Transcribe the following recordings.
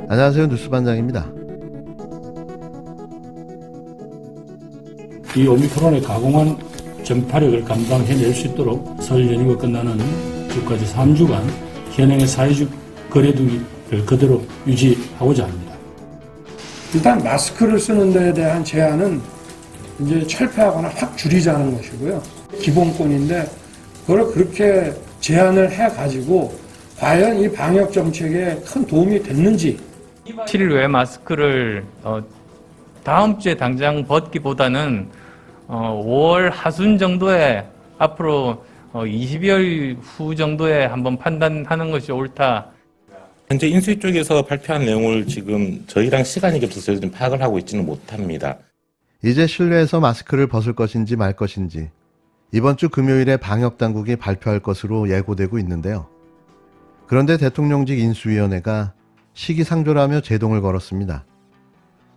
안녕하세요. 뉴스반장입니다. 이 오미크론의 가공한 전파력을 감당해낼 수 있도록 설 연휴가 끝나는 주까지 3주간 현행의 사회적 거리두기를 그대로 유지하고자 합니다. 일단 마스크를 쓰는 데에 대한 제한은 이제 철폐하거나 확 줄이자는 것이고요. 기본권인데 그걸 그렇게 제한을 해가지고 과연 이 방역 정책에 큰 도움이 됐는지. 7일 외 마스크를 다음 주에 당장 벗기보다는 5월 하순 정도에 앞으로 20여일 후 정도에 한번 판단하는 것이 옳다. 현재 인수위 쪽에서 발표한 내용을 지금 저희랑 시간이 겹쳐서 저희들은 파악을 하고 있지는 못합니다. 이제 실내에서 마스크를 벗을 것인지 말 것인지 이번 주 금요일에 방역당국이 발표할 것으로 예고되고 있는데요. 그런데 대통령직 인수위원회가 시기상조라며 제동을 걸었습니다.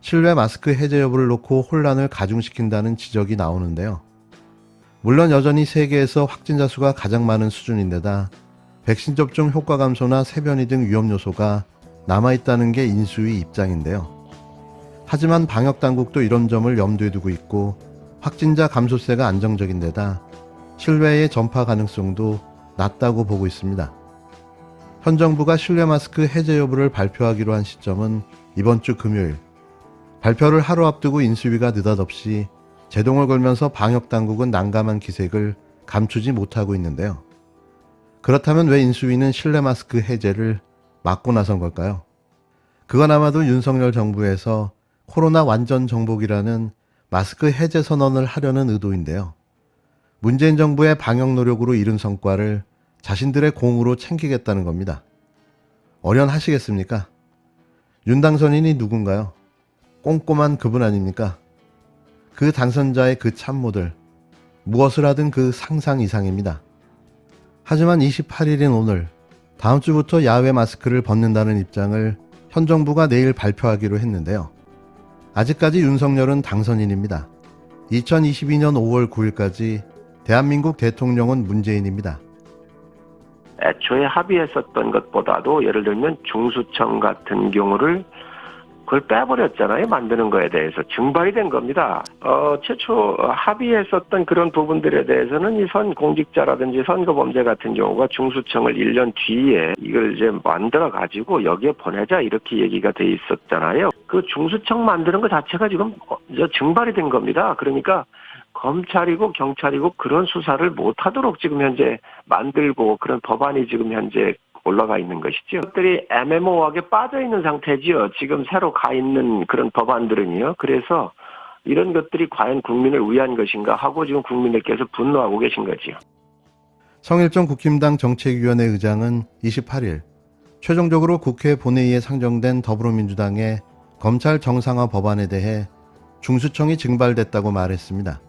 실외 마스크 해제 여부를 놓고 혼란을 가중시킨다는 지적이 나오는데요. 물론 여전히 세계에서 확진자 수가 가장 많은 수준인데다 백신 접종 효과 감소나 세변이 등 위험 요소가 남아있다는 게 인수위 입장인데요. 하지만 방역당국도 이런 점을 염두에 두고 있고 확진자 감소세가 안정적인 데다 실외의 전파 가능성도 낮다고 보고 있습니다. 현 정부가 실내 마스크 해제 여부를 발표하기로 한 시점은 이번 주 금요일. 발표를 하루 앞두고 인수위가 느닷없이 제동을 걸면서 방역당국은 난감한 기색을 감추지 못하고 있는데요. 그렇다면 왜 인수위는 실내 마스크 해제를 막고 나선 걸까요? 그건 아마도 윤석열 정부에서 코로나 완전 정복이라는 마스크 해제 선언을 하려는 의도인데요. 문재인 정부의 방역 노력으로 이룬 성과를 자신들의 공으로 챙기겠다는 겁니다. 어련하시겠습니까? 윤 당선인이 누군가요? 꼼꼼한 그분 아닙니까? 그 당선자의 그 참모들, 무엇을 하든 그 상상 이상입니다. 하지만 28일인 오늘, 다음 주부터 야외 마스크를 벗는다는 입장을 현 정부가 내일 발표하기로 했는데요. 아직까지 윤석열은 당선인입니다. 2022년 5월 9일까지 대한민국 대통령은 문재인입니다. 애초에 합의했었던 것보다도 예를 들면 중수청 같은 경우를 그걸 빼버렸잖아요. 만드는 거에 대해서 증발이 된 겁니다. 최초 합의했었던 그런 부분들에 대해서는 이 선공직자라든지 선거범죄 같은 경우가 중수청을 1년 뒤에 이걸 이제 만들어 가지고 여기에 보내자 이렇게 얘기가 돼 있었잖아요. 그 중수청 만드는 것 자체가 지금 증발이 된 겁니다. 그러니까 검찰이고 경찰이고 그런 수사를 못하도록 지금 현재 만들고 그런 법안이 지금 현재 올라가 있는 것이죠. 것들이 애매모호하게 빠져 있는 상태지요. 지금 새로 가 있는 그런 법안들은요. 그래서 이런 것들이 과연 국민을 위한 것인가 하고 지금 국민들께서 분노하고 계신 거지요. 성일종 국힘당 정책위원회 의장은 28일 최종적으로 국회 본회의에 상정된 더불어민주당의 검찰 정상화 법안에 대해 중수청이 증발됐다고 말했습니다.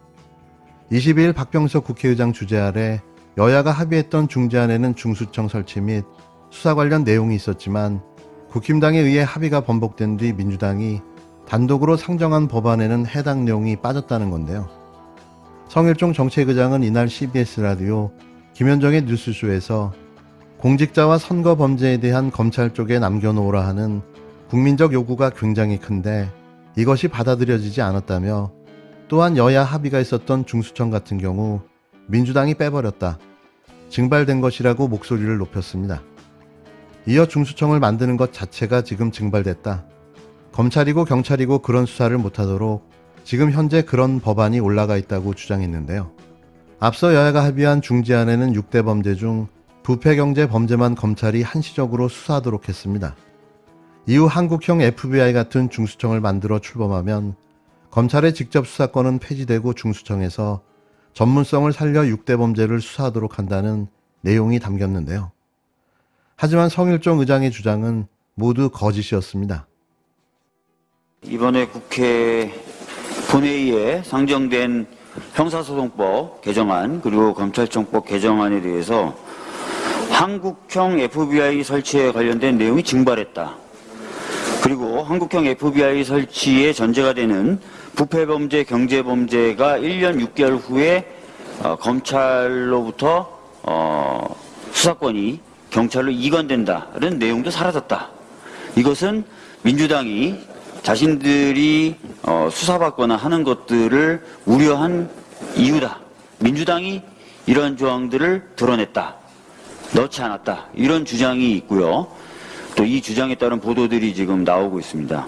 22일 박병석 국회의장 주재 아래 여야가 합의했던 중재안에는 중수청 설치 및 수사 관련 내용이 있었지만 국힘당에 의해 합의가 번복된 뒤 민주당이 단독으로 상정한 법안에는 해당 내용이 빠졌다는 건데요. 성일종 정책의장은 이날 CBS 라디오 김현정의 뉴스쇼에서 공직자와 선거 범죄에 대한 검찰 쪽에 남겨놓으라 하는 국민적 요구가 굉장히 큰데 이것이 받아들여지지 않았다며 또한 여야 합의가 있었던 중수청 같은 경우 민주당이 빼버렸다. 증발된 것이라고 목소리를 높였습니다. 이어 중수청을 만드는 것 자체가 지금 증발됐다. 검찰이고 경찰이고 그런 수사를 못하도록 지금 현재 그런 법안이 올라가 있다고 주장했는데요. 앞서 여야가 합의한 중재안에는 6대 범죄 중 부패경제 범죄만 검찰이 한시적으로 수사하도록 했습니다. 이후 한국형 FBI 같은 중수청을 만들어 출범하면 검찰의 직접 수사권은 폐지되고 중수청에서 전문성을 살려 6대 범죄를 수사하도록 한다는 내용이 담겼는데요. 하지만 성일종 의장의 주장은 모두 거짓이었습니다. 이번에 국회 본회의에 상정된 형사소송법 개정안 그리고 검찰청법 개정안에 대해서 한국형 FBI 설치에 관련된 내용이 증발했다. 그리고 한국형 FBI 설치의 전제가 되는 부패범죄, 경제범죄가 1년 6개월 후에 검찰로부터 수사권이 경찰로 이관된다는 내용도 사라졌다. 이것은 민주당이 자신들이 수사받거나 하는 것들을 우려한 이유다. 민주당이 이러한 조항들을 드러냈다. 넣지 않았다. 이런 주장이 있고요. 또 이 주장에 따른 보도들이 지금 나오고 있습니다.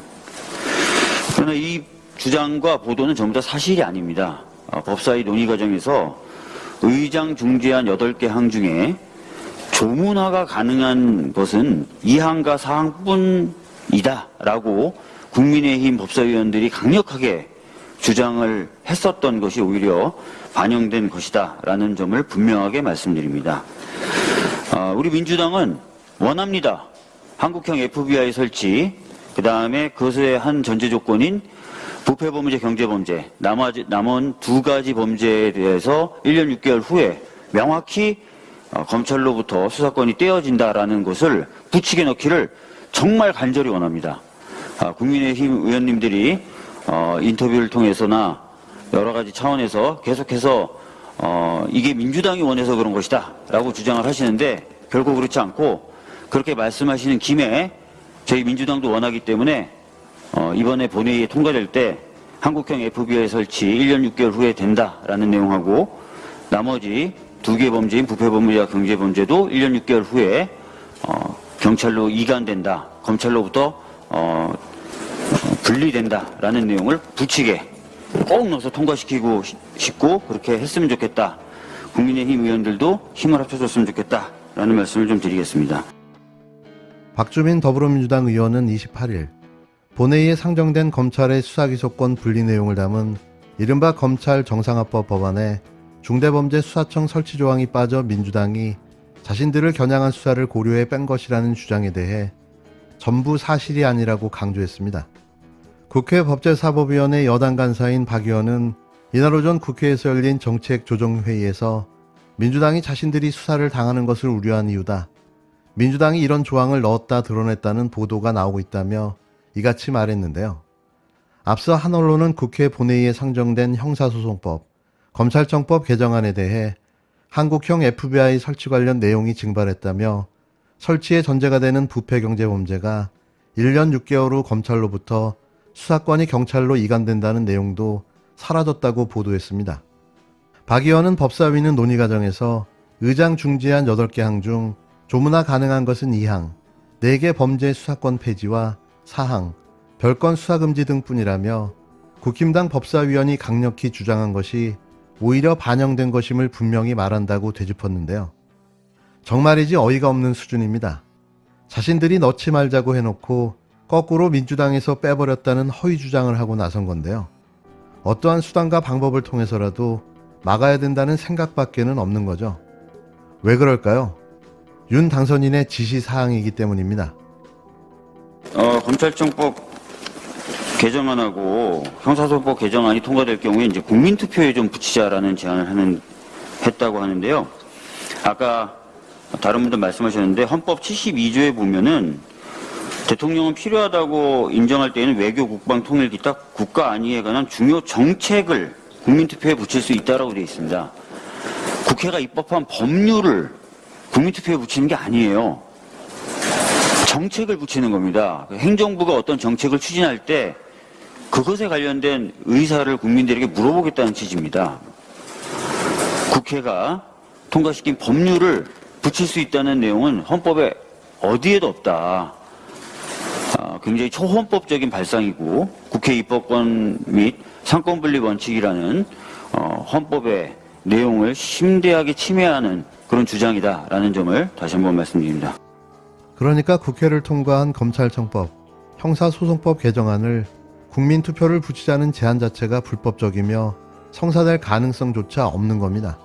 그러나 이 주장과 보도는 전부 다 사실이 아닙니다. 법사위 논의 과정에서 의장 중재안 8개 항 중에 조문화가 가능한 것은 2항과 4항뿐이다 라고 국민의힘 법사위원들이 강력하게 주장을 했었던 것이 오히려 반영된 것이다 라는 점을 분명하게 말씀드립니다. 우리 민주당은 원합니다. 한국형 FBI 설치, 그 다음에 그것의 한 전제 조건인 부패범죄, 경제범죄, 남은 두 가지 범죄에 대해서 1년 6개월 후에 명확히 검찰로부터 수사권이 떼어진다라는 것을 부칙에 넣기를 정말 간절히 원합니다. 국민의힘 의원님들이 인터뷰를 통해서나 여러 가지 차원에서 계속해서 이게 민주당이 원해서 그런 것이다 라고 주장을 하시는데 결국 그렇지 않고 그렇게 말씀하시는 김에 저희 민주당도 원하기 때문에 이번에 본회의에 통과될 때 한국형 FBI 설치 1년 6개월 후에 된다라는 내용하고 나머지 두 개 범죄인 부패범죄와 경제범죄도 1년 6개월 후에 경찰로 이관된다. 검찰로부터 분리된다라는 내용을 부칙에 꼭 넣어서 통과시키고 싶고 그렇게 했으면 좋겠다. 국민의힘 의원들도 힘을 합쳐줬으면 좋겠다라는 말씀을 좀 드리겠습니다. 박주민 더불어민주당 의원은 28일 본회의에 상정된 검찰의 수사기소권 분리 내용을 담은 이른바 검찰 정상화법 법안에 중대범죄수사청 설치 조항이 빠져 민주당이 자신들을 겨냥한 수사를 고려해 뺀 것이라는 주장에 대해 전부 사실이 아니라고 강조했습니다. 국회 법제사법위원회 여당 간사인 박 의원은 이날 오전 국회에서 열린 정책조정회의에서 민주당이 자신들이 수사를 당하는 것을 우려한 이유다. 민주당이 이런 조항을 넣었다 드러냈다는 보도가 나오고 있다며 이같이 말했는데요. 앞서 한 언론은 국회 본회의에 상정된 형사소송법, 검찰청법 개정안에 대해 한국형 FBI 설치 관련 내용이 증발했다며 설치의 전제가 되는 부패경제범죄가 1년 6개월 후 검찰로부터 수사권이 경찰로 이관된다는 내용도 사라졌다고 보도했습니다. 박 의원은 법사위는 논의 과정에서 의장 중재안 8개 항 중 조문화 가능한 것은 2항, 4개 범죄 수사권 폐지와 4항, 별건 수사금지 등뿐이라며 국힘당 법사위원이 강력히 주장한 것이 오히려 반영된 것임을 분명히 말한다고 되짚었는데요. 정말이지 어이가 없는 수준입니다. 자신들이 넣지 말자고 해놓고 거꾸로 민주당에서 빼버렸다는 허위 주장을 하고 나선 건데요. 어떠한 수단과 방법을 통해서라도 막아야 된다는 생각밖에는 없는 거죠. 왜 그럴까요? 윤 당선인의 지시사항이기 때문입니다. 검찰청법 개정안하고 형사소송법 개정안이 통과될 경우에 이제 국민투표에 좀 붙이자라는 제안을 했다고 하는데요. 아까 다른 분들 말씀하셨는데 헌법 72조에 보면은 대통령은 필요하다고 인정할 때에는 외교, 국방, 통일 기타 국가 안위에 관한 중요 정책을 국민투표에 붙일 수 있다라고 되어 있습니다. 국회가 입법한 법률을 국민투표에 붙이는 게 아니에요. 정책을 붙이는 겁니다. 행정부가 어떤 정책을 추진할 때 그것에 관련된 의사를 국민들에게 물어보겠다는 취지입니다. 국회가 통과시킨 법률을 붙일 수 있다는 내용은 헌법에 어디에도 없다. 굉장히 초헌법적인 발상이고 국회 입법권 및 상권분리 원칙이라는 헌법의 내용을 심대하게 침해하는 그런 주장이다라는 점을 다시 한번 말씀드립니다. 그러니까 국회를 통과한 검찰청법, 형사소송법 개정안을 국민투표를 붙이자는 제안 자체가 불법적이며 성사될 가능성조차 없는 겁니다.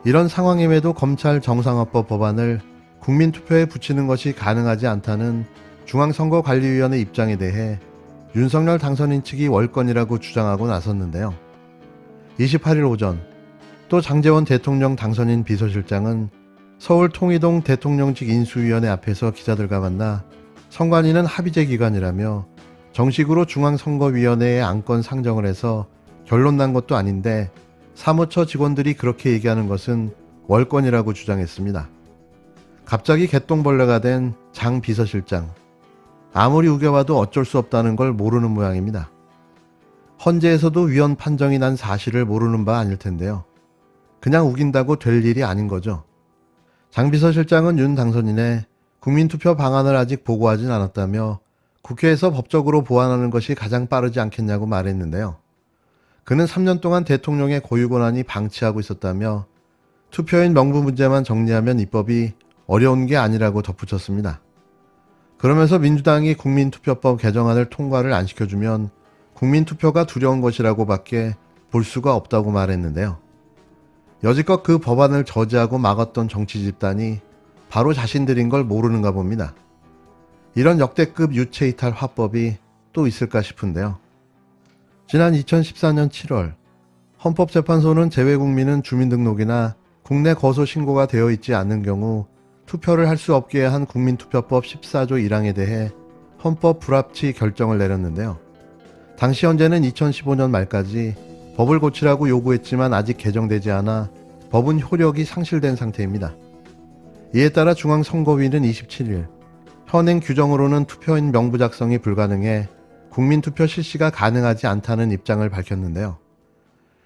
이런 상황임에도 검찰 정상화법 법안을 국민투표에 붙이는 것이 가능하지 않다는 중앙선거관리위원회 입장에 대해 윤석열 당선인 측이 월권이라고 주장하고 나섰는데요. 28일 오전 또 장제원 대통령 당선인 비서실장은 서울 통이동 대통령직 인수위원회 앞에서 기자들과 만나 선관위는 합의제 기관이라며 정식으로 중앙선거위원회에 안건 상정을 해서 결론 난 것도 아닌데 사무처 직원들이 그렇게 얘기하는 것은 월권이라고 주장했습니다. 갑자기 개똥벌레가 된 장 비서실장. 아무리 우겨봐도 어쩔 수 없다는 걸 모르는 모양입니다. 헌재에서도 위헌 판정이 난 사실을 모르는 바 아닐 텐데요. 그냥 우긴다고 될 일이 아닌 거죠. 장 비서실장은 윤 당선인의 국민투표 방안을 아직 보고하진 않았다며 국회에서 법적으로 보완하는 것이 가장 빠르지 않겠냐고 말했는데요. 그는 3년 동안 대통령의 고유 권한이 방치하고 있었다며 투표인 명부 문제만 정리하면 입법이 어려운 게 아니라고 덧붙였습니다. 그러면서 민주당이 국민투표법 개정안을 통과를 안 시켜주면 국민투표가 두려운 것이라고 밖에 볼 수가 없다고 말했는데요. 여지껏 그 법안을 저지하고 막았던 정치 집단이 바로 자신들인 걸 모르는가 봅니다. 이런 역대급 유체이탈 화법이 또 있을까 싶은데요. 지난 2014년 7월 헌법재판소는 재외국민은 주민등록이나 국내 거소 신고가 되어 있지 않는 경우 투표를 할 수 없게 한 국민투표법 14조 1항에 대해 헌법 불합치 결정을 내렸는데요. 당시 헌재는 2015년 말까지 법을 고치라고 요구했지만 아직 개정되지 않아 법은 효력이 상실된 상태입니다. 이에 따라 중앙선거위는 27일 현행 규정으로는 투표인 명부 작성이 불가능해 국민투표 실시가 가능하지 않다는 입장을 밝혔는데요.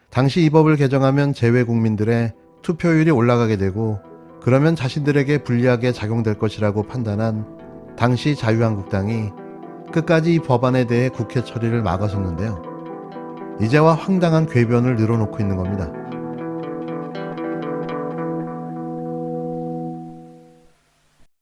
당시 이 법을 개정하면 재외국민들의 투표율이 올라가게 되고 그러면 자신들에게 불리하게 작용될 것이라고 판단한 당시 자유한국당이 끝까지 이 법안에 대해 국회 처리를 막아섰는데요. 이제와 황당한 궤변을 늘어놓고 있는 겁니다.